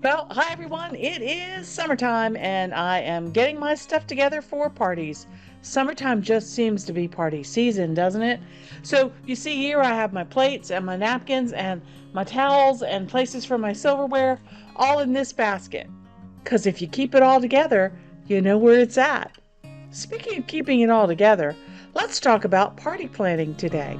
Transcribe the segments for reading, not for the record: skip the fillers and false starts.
Well, hi everyone. It is summertime and I am getting my stuff together for parties. Summertime just seems to be party season, doesn't it? So you see here I have my plates and my napkins and my towels and places for my silverware all in this basket. Because if you keep it all together, you know where it's at. Speaking of keeping it all together, let's talk about party planning today.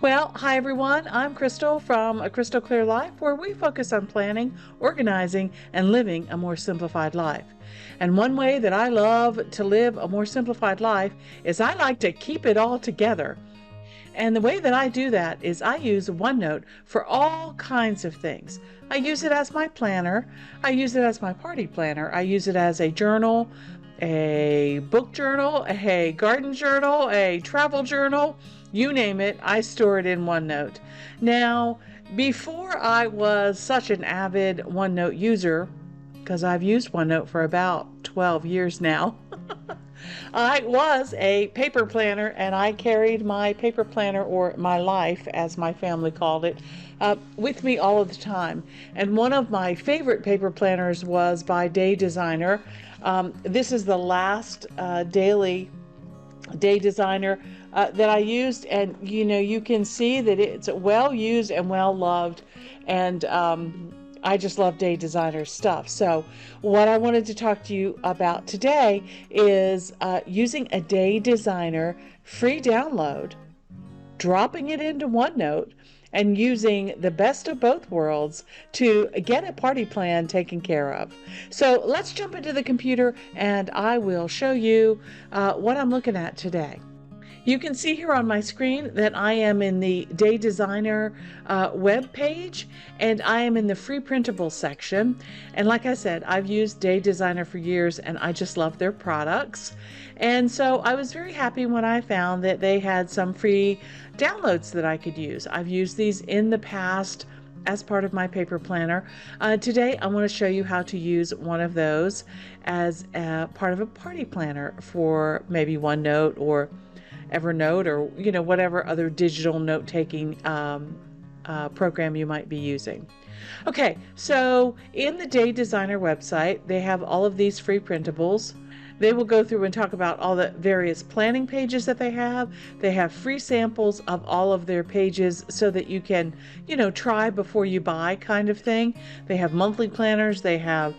Well, hi everyone. I'm Crystal from A Crystal Clear Life, where we focus on planning, organizing, and living a more simplified life. And one way that I love to live a more simplified life is I like to keep it all together. And the way that I do that is I use OneNote for all kinds of things. I use it as my planner. I use it as my party planner. I use it as a journal, a book journal, a garden journal, a travel journal. You name it, I store it in OneNote. Now, before I was such an avid OneNote user, because I've used OneNote for about 12 years now, I was a paper planner and I carried my paper planner, or my life as my family called it, with me all of the time. And one of my favorite paper planners was by Day Designer. This is the last daily Day Designer that I used, and you can see that it's well used and well loved, and I just love Day Designer stuff. So what I wanted to talk to you about today is using a Day Designer free download, dropping it into OneNote, and using the best of both worlds to get a party plan taken care of. So let's jump into the computer and I will show you what I'm looking at today. You can see here on my screen that I am in the Day Designer web page, and I am in the free printable section. And like I said, I've used Day Designer for years and I just love their products. And so I was very happy when I found that they had some free downloads that I could use. I've used these in the past as part of my paper planner. Today I want to show you how to use one of those as a part of a party planner for maybe OneNote or Evernote, or whatever other digital note-taking program you might be using. Okay, so in the Day Designer website, they have all of these free printables. They will go through and talk about all the various planning pages that they have. They have free samples of all of their pages so that you can, try before you buy kind of thing. They have monthly planners. They have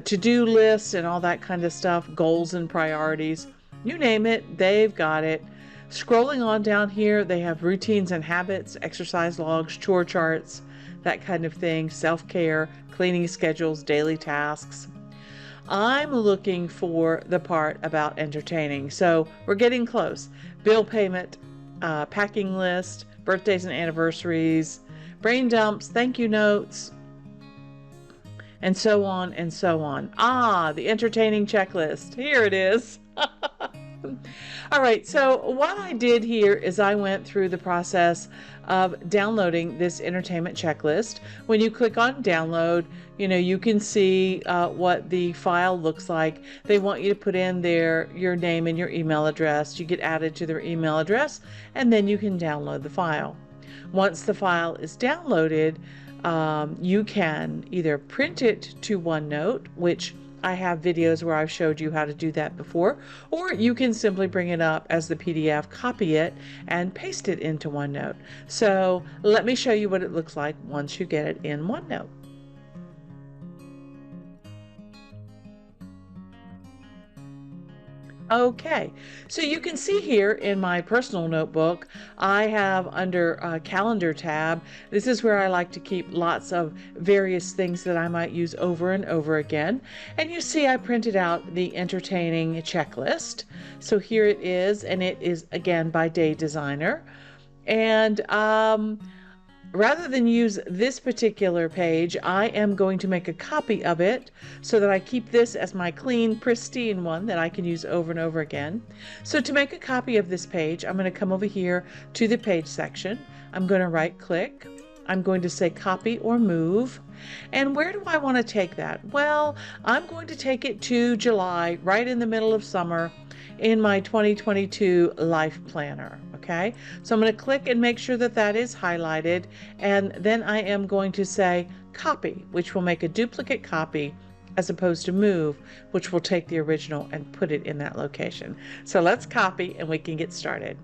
to-do lists and all that kind of stuff, goals and priorities. You name it, they've got it. Scrolling on down here, they have routines and habits, exercise logs, chore charts, that kind of thing, self-care, cleaning schedules, daily tasks. I'm looking for the part about entertaining, so we're getting close. Bill payment, packing list, birthdays and anniversaries, brain dumps, thank you notes, and so on and so on. The entertaining checklist. Here it is. All right, so what I did here is I went through the process of downloading this entertainment checklist. When you click on download, you can see what the file looks like. They want you to put in your name and your email address. You get added to their email address, and then you can download the file. Once the file is downloaded, you can either print it to OneNote, which I have videos where I've showed you how to do that before, or you can simply bring it up as the PDF, copy it, and paste it into OneNote. So let me show you what it looks like once you get it in OneNote. Okay, so you can see here in my personal notebook, I have under calendar tab, this is where I like to keep lots of various things that I might use over and over again. And you see I printed out the entertaining checklist. So here it is, and it is again by Day Designer. And rather than use this particular page, I am going to make a copy of it so that I keep this as my clean, pristine one that I can use over and over again. So to make a copy of this page, I'm going to come over here to the page section. I'm going to right click, I'm going to say copy or move. And where do I want to take that? Well, I'm going to take it to July, right in the middle of summer, in my 2022 life planner. Okay, so I'm going to click and make sure that that is highlighted, and then I am going to say copy, which will make a duplicate copy, as opposed to move, which will take the original and put it in that location. So let's copy and we can get started.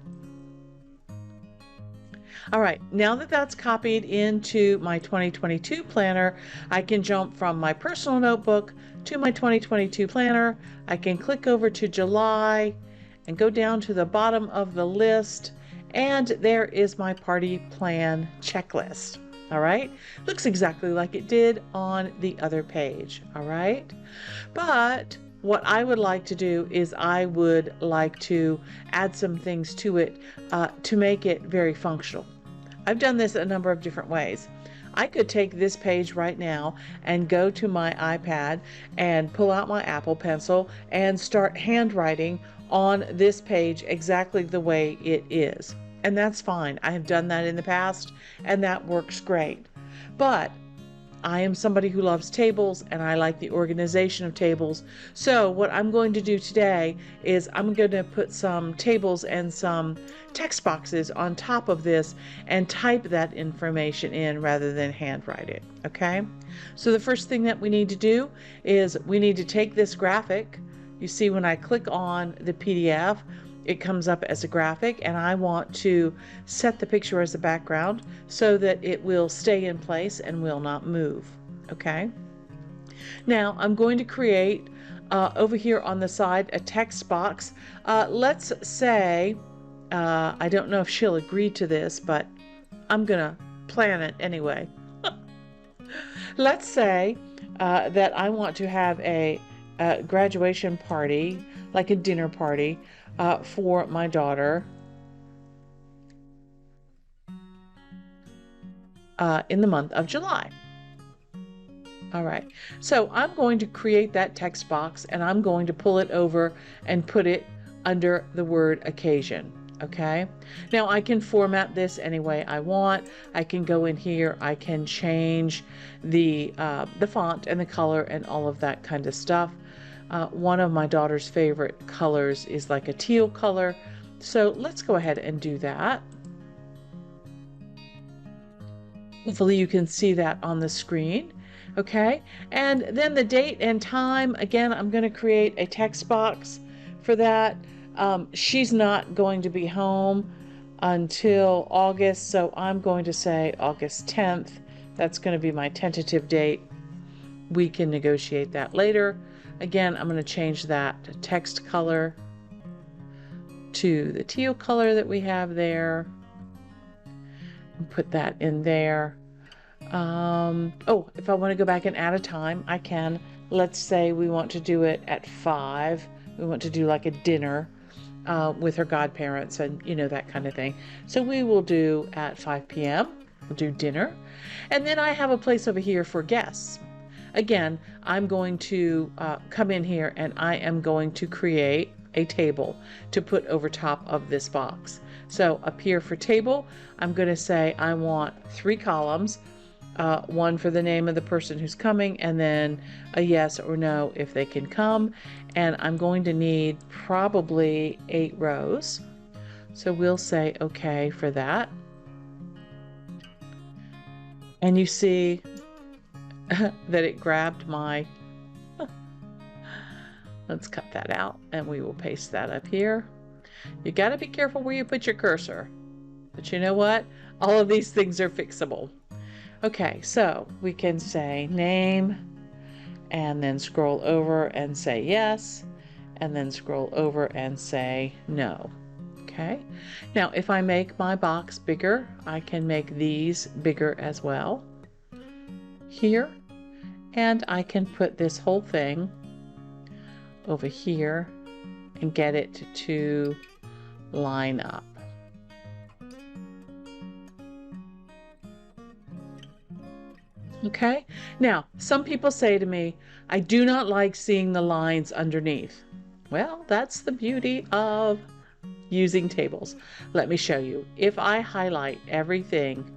All right, now that that's copied into my 2022 planner, I can jump from my personal notebook to my 2022 planner. I can click over to July and go down to the bottom of the list, and there is my party plan checklist. All right, looks exactly like it did on the other page. All right, but what I would like to do is I would like to add some things to it to make it very functional. I've done this a number of different ways. I could take this page right now and go to my iPad and pull out my Apple Pencil and start handwriting on this page exactly the way it is. And that's fine. I have done that in the past and that works great. But I am somebody who loves tables and I like the organization of tables. So what I'm going to do today is I'm going to put some tables and some text boxes on top of this and type that information in rather than handwrite it. Okay? So the first thing that we need to do is we need to take this graphic. You see when I click on the PDF, it comes up as a graphic, and I want to set the picture as a background so that it will stay in place and will not move. Okay. Now I'm going to create over here on the side a text box. Let's say, I don't know if she'll agree to this, but I'm gonna plan it anyway. Let's say that I want to have a graduation party, like a dinner party, for my daughter in the month of July. All right, so I'm going to create that text box and I'm going to pull it over and put it under the word occasion. Okay, now I can format this any way I want. I can go in here, I can change the font and the color and all of that kind of stuff. One of my daughter's favorite colors is like a teal color. So let's go ahead and do that. Hopefully you can see that on the screen. Okay, and then the date and time, again, I'm going to create a text box for that. She's not going to be home until August, so I'm going to say August 10th. That's going to be my tentative date. We can negotiate that later. Again, I'm going to change that text color to the teal color that we have there. And put that in there. Oh, if I want to go back and add a time, I can. Let's say we want to do it at 5. We want to do like a dinner with her godparents and, you know, that kind of thing. So we will do at 5 p.m. We'll do dinner. And then I have a place over here for guests. Again, I'm going to come in here and I am going to create a table to put over top of this box. So up here for table, I'm going to say I want 3 columns, one for the name of the person who's coming, and then a yes or no if they can come. And I'm going to need probably 8 rows. So we'll say okay for that. And you see that it grabbed my, let's cut that out and we will paste that up here. You got to be careful where you put your cursor, but you know what? All of these things are fixable. Okay, so we can say name and then scroll over and say yes, and then scroll over and say no. Okay, now if I make my box bigger, I can make these bigger as well here. And I can put this whole thing over here and get it to line up. Okay, now some people say to me, I do not like seeing the lines underneath. Well, that's the beauty of using tables. Let me show you. If I highlight everything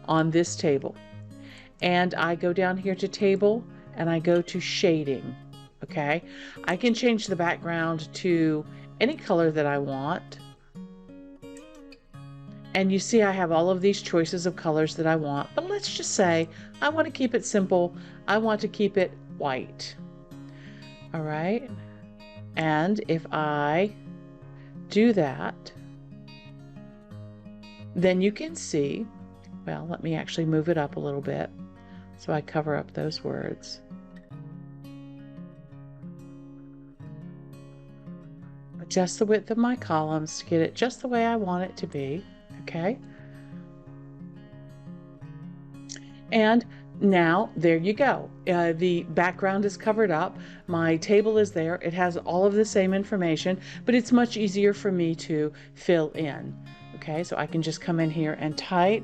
on this table. And I go down here to table and I go to shading. Okay, I can change the background to any color that I want. And you see I have all of these choices of colors that I want, but let's just say I want to keep it simple. I want to keep it white. All right. And if I do that, then you can see, well, let me actually move it up a little bit so I cover up those words. Adjust the width of my columns to get it just the way I want it to be. Okay. And now there you go. The background is covered up. My table is there. It has all of the same information, but it's much easier for me to fill in. Okay, so I can just come in here and type.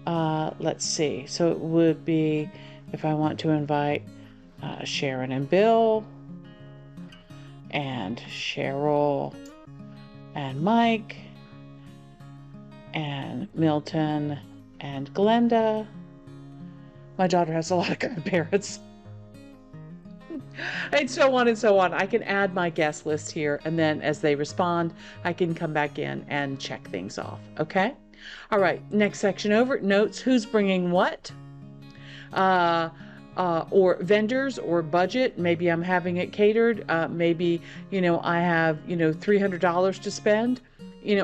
Let's see. So it would be, if I want to invite Sharon and Bill and Cheryl and Mike and Milton and Glenda. My daughter has a lot of grandparents. And so on and so on. I can add my guest list here, and then as they respond, I can come back in and check things off. Okay? All right, next section over. Notes who's bringing what. Or vendors or budget. Maybe I'm having it catered. Maybe, I have, $300 to spend.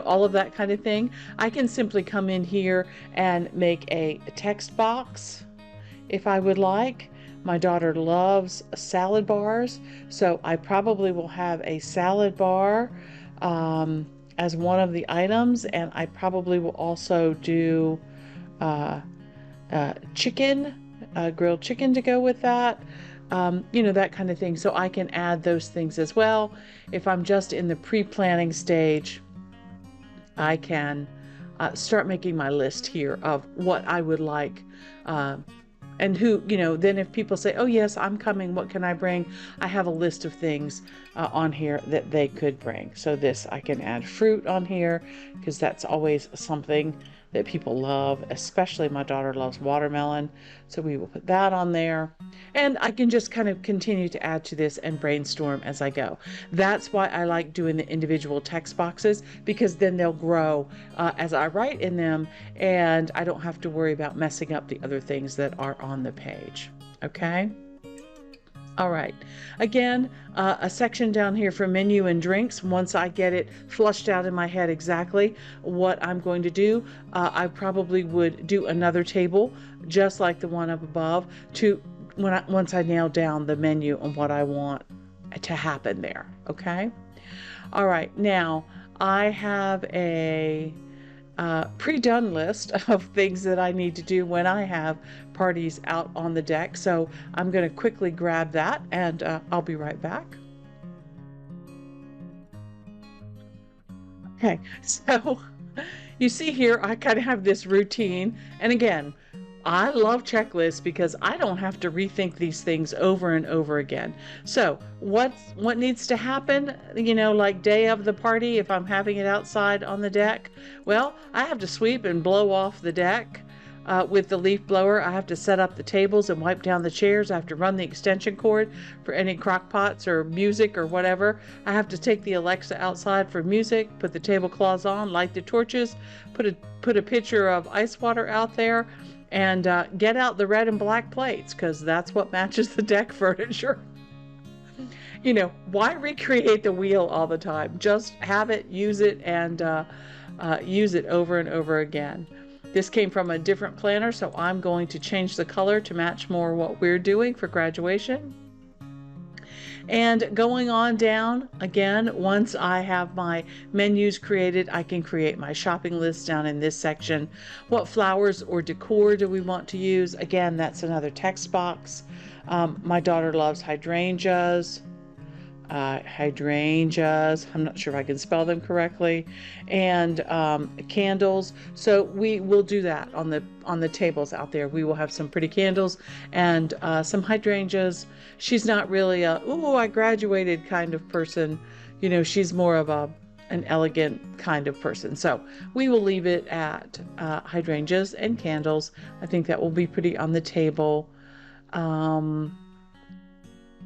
All of that kind of thing. I can simply come in here and make a text box if I would like. My daughter loves salad bars, so I probably will have a salad bar as one of the items, and I probably will also do chicken, grilled chicken to go with that. That kind of thing. So I can add those things as well. If I'm just in the pre-planning stage, I can start making my list here of what I would like, and who, then if people say, oh yes, I'm coming, what can I bring? I have a list of things on here that they could bring. So this, I can add fruit on here because that's always something that people love, especially my daughter loves watermelon. So we will put that on there. And I can just kind of continue to add to this and brainstorm as I go. That's why I like doing the individual text boxes, because then they'll grow as I write in them, and I don't have to worry about messing up the other things that are on the page. Okay? All right, again, a section down here for menu and drinks. Once I get it flushed out in my head exactly what I'm going to do, I probably would do another table just like the one up above once I nail down the menu and what I want to happen there. Okay. All right, now I have a pre-done list of things that I need to do when I have parties out on the deck. So I'm going to quickly grab that, and I'll be right back. Okay, so you see here, I kind of have this routine. And again, I love checklists because I don't have to rethink these things over and over again. So what needs to happen, like day of the party, if I'm having it outside on the deck? Well, I have to sweep and blow off the deck with the leaf blower. I have to set up the tables and wipe down the chairs. I have to run the extension cord for any crock pots or music or whatever. I have to take the Alexa outside for music, put the tablecloths on, light the torches, put a pitcher of ice water out there, and get out the red and black plates, because that's what matches the deck furniture. Why recreate the wheel all the time? Just have it, use it, and use it over and over again. This came from a different planner, so I'm going to change the color to match more what we're doing for graduation. And going on down, again, once I have my menus created, I can create my shopping list down in this section. What flowers or decor do we want to use? Again, that's another text box. My daughter loves hydrangeas. I'm not sure if I can spell them correctly, and candles. So we will do that on the tables out there. We will have some pretty candles and some hydrangeas. She's not really a, ooh, I graduated kind of person. She's more of a an elegant kind of person. So we will leave it at hydrangeas and candles. I think that will be pretty on the table.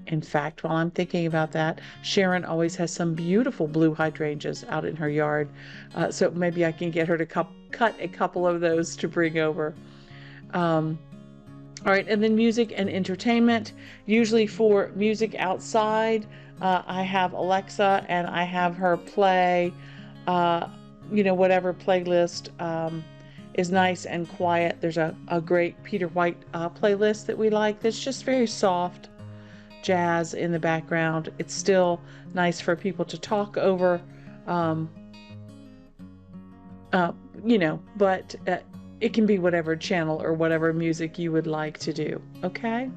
In fact, while I'm thinking about that, Sharon always has some beautiful blue hydrangeas out in her yard. So maybe I can get her to cut a couple of those to bring over. All right, and then music and entertainment. Usually for music outside, I have Alexa and I have her play, whatever playlist is nice and quiet. There's a great Peter White playlist that we like that's just very soft jazz in the background. It's still nice for people to talk over, but it can be whatever channel or whatever music you would like to do. Okay?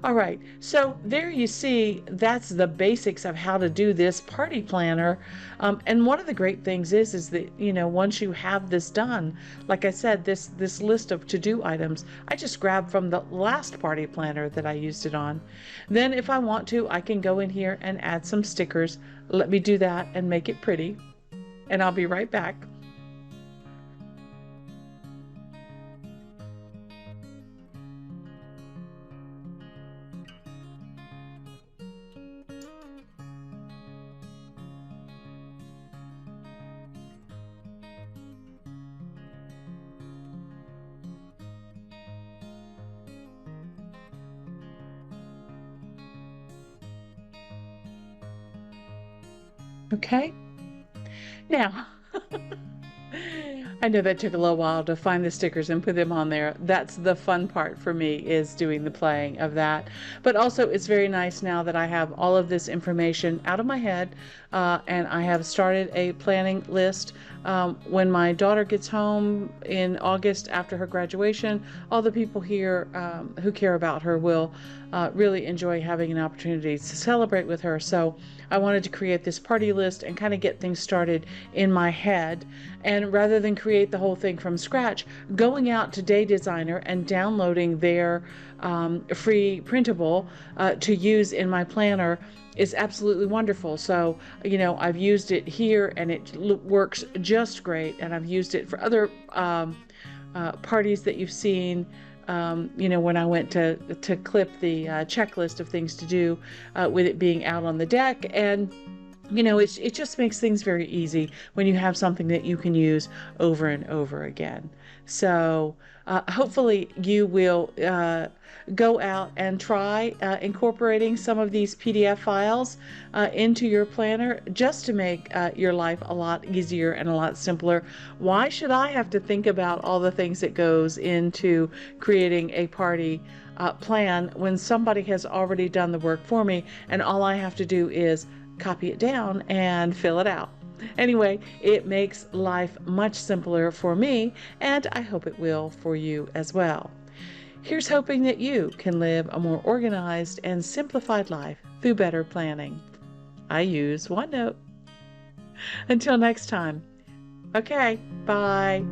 All right, so there you see, that's the basics of how to do this party planner. And one of the great things is that, once you have this done, like I said, this list of to-do items, I just grab from the last party planner that I used it on. Then if I want to, I can go in here and add some stickers. Let me do that and make it pretty. And I'll be right back. Okay, now I know that took a little while to find the stickers and put them on there. That's the fun part for me, is doing the playing of that. But also it's very nice now that I have all of this information out of my head, and I have started a planning list. When my daughter gets home in August after her graduation, all the people here who care about her will really enjoy having an opportunity to celebrate with her. So I wanted to create this party list and kind of get things started in my head. And rather than create the whole thing from scratch, going out to Day Designer and downloading their free printable to use in my planner is absolutely wonderful. So, I've used it here and it works just great. And I've used it for other parties that you've seen. When I went to clip the checklist of things to do with it being out on the deck. And it just makes things very easy when you have something that you can use over and over again. So hopefully you will go out and try incorporating some of these PDF files into your planner, just to make your life a lot easier and a lot simpler. Why should I have to think about all the things that goes into creating a party plan when somebody has already done the work for me, and all I have to do is copy it down and fill it out? Anyway, it makes life much simpler for me, and I hope it will for you as well. Here's hoping that you can live a more organized and simplified life through better planning. I use OneNote. Until next time. Okay, bye.